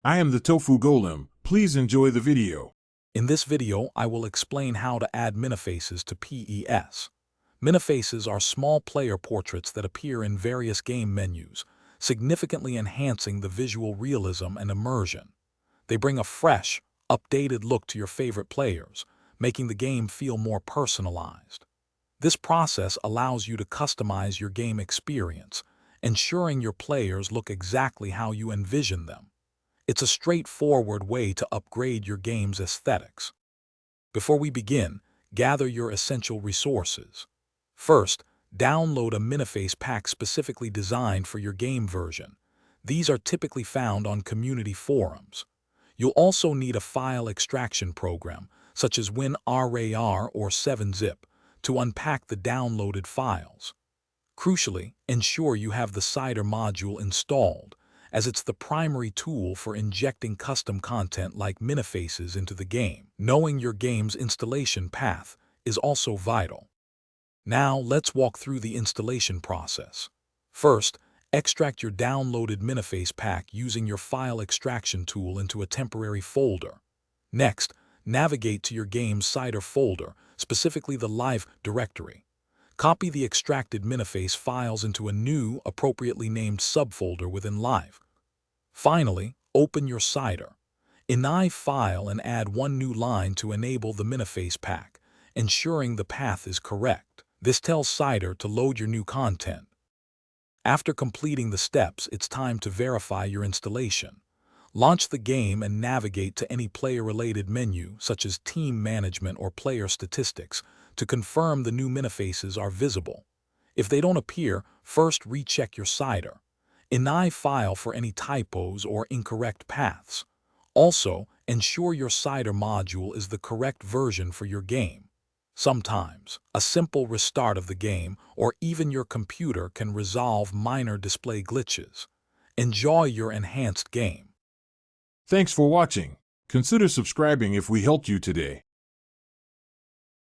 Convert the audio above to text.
I am the Tofu Golem. Please enjoy the video. In this video, I will explain how to add minifaces to PES. Minifaces are small player portraits that appear in various game menus, significantly enhancing the visual realism and immersion. They bring a fresh, updated look to your favorite players, making the game feel more personalized. This process allows you to customize your game experience, ensuring your players look exactly how you envision them. It's a straightforward way to upgrade your game's aesthetics. Before we begin, gather your essential resources. First, download a Miniface pack specifically designed for your game version. These are typically found on community forums. You'll also need a file extraction program, such as WinRAR or 7-Zip, to unpack the downloaded files. Crucially, ensure you have the Cider module installed, as it's the primary tool for injecting custom content like minifaces into the game. Knowing your game's installation path is also vital. Now, let's walk through the installation process. First, extract your downloaded Miniface pack using your file extraction tool into a temporary folder. Next, navigate to your game's Cider folder, specifically the Live directory. Copy the extracted Miniface files into a new, appropriately named subfolder within Live. Finally, open your Cider. Ini file and add one new line to enable the Miniface pack, ensuring the path is correct. This tells Cider to load your new content. After completing the steps, it's time to verify your installation. Launch the game and navigate to any player-related menu, such as Team Management or Player Statistics, to confirm the new minifaces are visible. If they don't appear, first recheck your Cider. Ini file for any typos or incorrect paths. Also, ensure your Cider module is the correct version for your game. Sometimes, a simple restart of the game or even your computer can resolve minor display glitches. Enjoy your enhanced game. Thanks for watching. Consider subscribing if we helped you today.